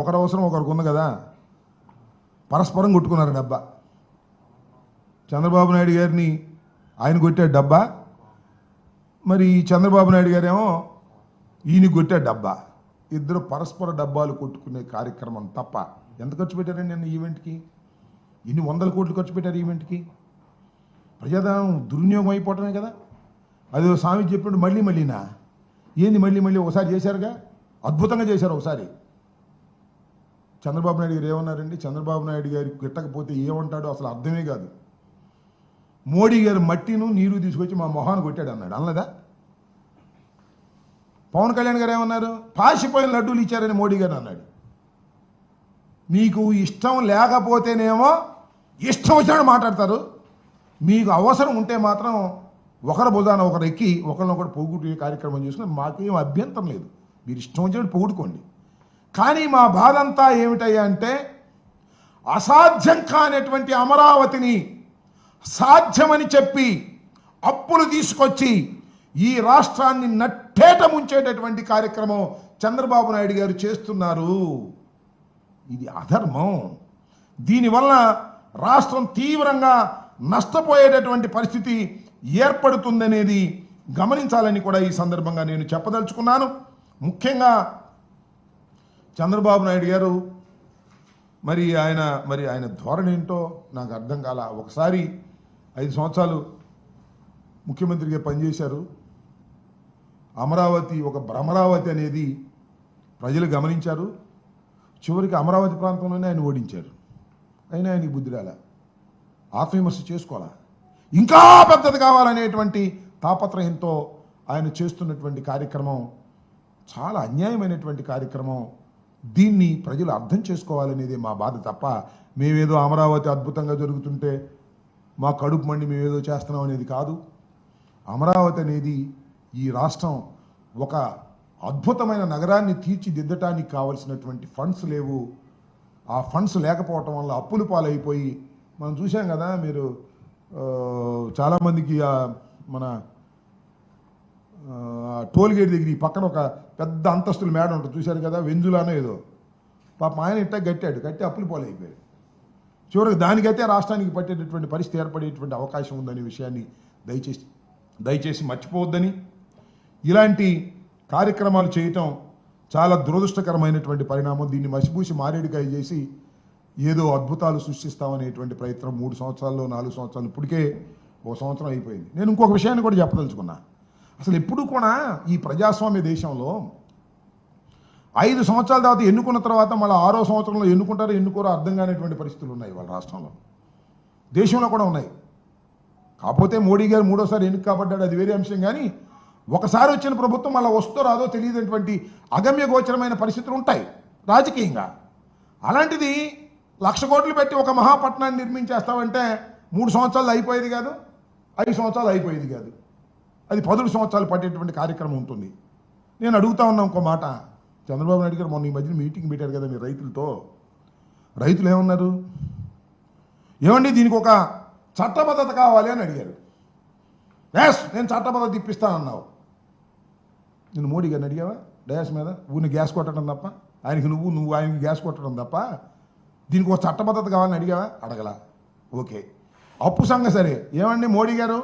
ఒకరి అవసరం ఒకరికి ఉంది కదా, పరస్పరం కొట్టుకున్నారు డబ్బా. చంద్రబాబు నాయుడు గారిని ఆయన కొట్టాడు డబ్బా, మరి చంద్రబాబు నాయుడు గారేమో ఈయన కొట్టాడు డబ్బా. ఇద్దరు పరస్పర డబ్బాలు కొట్టుకునే కార్యక్రమం తప్ప ఎంత ఖర్చు పెట్టారండి నిన్న ఈవెంట్కి? ఇన్ని వందల కోట్లు ఖర్చు పెట్టారు ఈవెంట్కి. ప్రజాధనం దుర్వినియోగం అయిపోవటమే కదా. అది స్వామి చెప్పినట్టు మళ్ళీనా ఏంది మళ్ళీ ఒకసారి చేశారుగా, అద్భుతంగా చేశారు ఒకసారి. చంద్రబాబు నాయుడు గారు ఏమన్నారండి? చంద్రబాబు నాయుడు గారికి గిట్టకపోతే ఏమంటాడో అసలు అర్థమే కాదు. మోడీ గారు మట్టిను నీరు తీసుకొచ్చి మా మొహాన్ని కొట్టాడు అన్నాడు, అన్నదా? పవన్ కళ్యాణ్ గారు ఏమన్నారు? పాసిపోయిన లడ్డూలు ఇచ్చారని మోడీ గారు అన్నాడు. మీకు ఇష్టం లేకపోతేనేమో ఇష్టం వచ్చినట్టు మాట్లాడతారు, మీకు అవసరం ఉంటే మాత్రం ఒకరి భుజాన ఒకరు ఎక్కి ఒకరినొకరు పొగుడు కార్యక్రమం చేసుకుని మాకేం అభ్యంతరం లేదు, మీరు ఇష్టం వచ్చినట్టు పొగుడుకోండి. కానీ మా బాధ అంతా ఏమిటయ్యా అంటే, అసాధ్యం కానటువంటి అమరావతిని సాధ్యమని చెప్పి అప్పులు తీసుకొచ్చి ఈ రాష్ట్రాన్ని నట్టేట ముంచేటటువంటి కార్యక్రమం చంద్రబాబు నాయుడు గారు చేస్తున్నారు. ఇది అధర్మం. దీనివల్ల రాష్ట్రం తీవ్రంగా నష్టపోయేటటువంటి పరిస్థితి ఏర్పడుతుందనేది గమనించాలని కూడా ఈ సందర్భంగా నేను చెప్పదలుచుకున్నాను. ముఖ్యంగా చంద్రబాబు నాయుడు గారు మరి ఆయన ధోరణి ఏంటో నాకు అర్థం కాల. ఒకసారి 5 సంవత్సరాలు ముఖ్యమంత్రిగా పనిచేశారు. అమరావతి ఒక భ్రమరావతి అనేది ప్రజలు గమనించారు. చివరికి అమరావతి ప్రాంతంలోనే ఆయన ఓడించారు. అయినా ఆయనకి బుద్ధి రాల, ఆత్మవిమర్శ చేసుకోవాలా, ఇంకా పెద్దది కావాలనేటువంటి తాపత్రయంతో ఆయన చేస్తున్నటువంటి కార్యక్రమం చాలా అన్యాయమైనటువంటి కార్యక్రమం. దీన్ని ప్రజలు అర్థం చేసుకోవాలనేది మా బాధ తప్ప మేమేదో అమరావతి అద్భుతంగా జరుగుతుంటే మా కడుపు మండి మేమేదో చేస్తున్నాం అనేది కాదు. అమరావతి అనేది ఈ రాష్ట్రం ఒక అద్భుతమైన నగరాన్ని తీర్చిదిద్దటానికి కావలసినటువంటి ఫండ్స్ లేవు. ఆ ఫండ్స్ లేకపోవటం వల్ల అప్పులు పాలైపోయి మనం చూసాం కదా. మీరు చాలామందికి మన టోల్గేట్ దగ్గర ఈ పక్కన ఒక పెద్ద అంతస్తుల మేడ ఉంటుంది చూశారు కదా, వెంజులానో ఏదో. పాపం ఆయన ఇట్టా కట్టి అప్పులు పాలైపోయాడు. చివరికి దానికైతే రాష్ట్రానికి పట్టేటటువంటి పరిస్థితి ఏర్పడేటువంటి అవకాశం ఉందనే విషయాన్ని దయచేసి మర్చిపోవద్దని, ఇలాంటి కార్యక్రమాలు చేయటం చాలా దురదృష్టకరమైనటువంటి పరిణామం. దీన్ని మసిపూసి మారేడుకాయ చేసి ఏదో అద్భుతాలు సృష్టిస్తామనేటువంటి ప్రయత్నం 3 సంవత్సరాల్లో 4 సంవత్సరాలు, ఇప్పటికే 1 సంవత్సరం అయిపోయింది. నేను ఇంకొక విషయాన్ని కూడా చెప్పదలుచుకున్నా. అసలు ఎప్పుడు కూడా ఈ ప్రజాస్వామ్య దేశంలో 5 సంవత్సరాల తర్వాత ఎన్నుకున్న తర్వాత మళ్ళీ 6వ సంవత్సరంలో ఎన్నుకోరో అర్థం కానిటువంటి పరిస్థితులు ఉన్నాయి వాళ్ళ రాష్ట్రంలో, దేశంలో కూడా ఉన్నాయి. కాకపోతే మోడీ గారు 3వసారి ఎన్నిక కాబడ్డాడు, అది వేరే అంశం. కానీ ఒకసారి వచ్చిన ప్రభుత్వం మళ్ళీ వస్తో రాదో తెలియనటువంటి అగమ్య గోచరమైన పరిస్థితులు ఉంటాయి రాజకీయంగా. అలాంటిది 1,00,000 కోట్లు పెట్టి ఒక మహాపట్నాన్ని నిర్మించేస్తామంటే 3 సంవత్సరాలు అయిపోయేది కాదు, 5 సంవత్సరాలు అయిపోయేది కాదు, అది 10 సంవత్సరాలు పట్టేటువంటి కార్యక్రమం ఉంటుంది. నేను అడుగుతా ఉన్నా ఇంకో మాట. చంద్రబాబు నాయుడు గారు మొన్న ఈ మధ్యన మీటింగ్ పెట్టారు కదా మీరు రైతులతో. రైతులు ఏమన్నారు? ఏమండి దీనికి ఒక చట్టబద్ధత కావాలి అని అడిగారు. నేను చట్టబద్ధత ఇప్పిస్తానన్నావు. నేను మోడీ గారిని అడిగావా డయాస్ మీద? ఊరిని గ్యాస్ కొట్టడం తప్ప, ఆయనకి నువ్వు ఆయనకి గ్యాస్ కొట్టడం తప్ప దీనికి ఒక చట్టబద్ధత కావాలని అడిగావా? అడగలా. ఓకే, అప్పు సంగతి సరే. ఏమండి మోడీ గారు,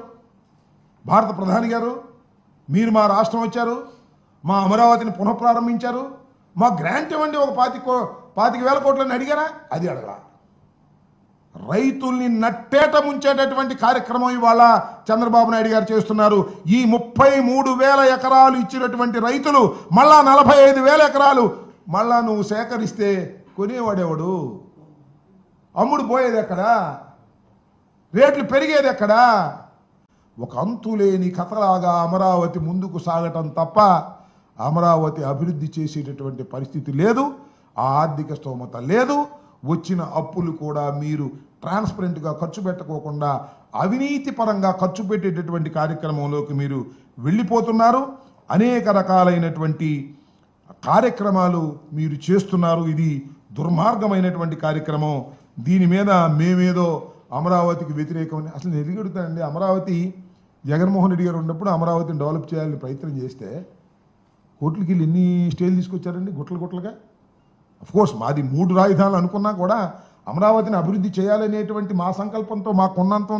భారత ప్రధాని గారు, మీరు మా రాష్ట్రం వచ్చారు, మా అమరావతిని పునఃప్రారంభించారు, మా గ్రాంట్ ఇవ్వండి ఒక 25,000 కోట్లని అడిగారా? అది అడగలా. రైతుల్ని నట్టేట ముంచేటటువంటి కార్యక్రమం ఇవాళ చంద్రబాబు నాయుడు గారు చేస్తున్నారు. ఈ 33,000 ఎకరాలు ఇచ్చినటువంటి రైతులు మళ్ళా 45,000 ఎకరాలు మళ్ళా నువ్వు సేకరిస్తే కొనేవాడేవాడు? అమ్ముడు పోయేది ఎక్కడా? రేట్లు పెరిగేది ఎక్కడా? ఒక అంతులేని కథలాగా అమరావతి ముందుకు సాగటం తప్ప అమరావతి అభివృద్ధి చేసేటటువంటి పరిస్థితి లేదు, ఆ ఆర్థిక స్తోమత లేదు. వచ్చిన అప్పులు కూడా మీరు ట్రాన్స్పరెంట్గా ఖర్చు పెట్టకోకుండా అవినీతి పరంగా ఖర్చు పెట్టేటటువంటి కార్యక్రమంలోకి మీరు వెళ్ళిపోతున్నారు. అనేక రకాలైనటువంటి కార్యక్రమాలు మీరు చేస్తున్నారు. ఇది దుర్మార్గమైనటువంటి కార్యక్రమం. దీని మీద మేమేదో అమరావతికి వ్యతిరేకమని అసలు నేను ఎదుగుతానండి. అమరావతి జగన్మోహన్ రెడ్డి గారు ఉన్నప్పుడు అమరావతిని డెవలప్ చేయాలని ప్రయత్నం చేస్తే కోట్లకి ఎన్ని స్టేలు తీసుకొచ్చారండి, గుట్లుగా. కోర్స్ మాది 3 రాజధానులు అనుకున్నా కూడా అమరావతిని అభివృద్ధి చేయాలనేటువంటి మా సంకల్పంతో మాకున్నంత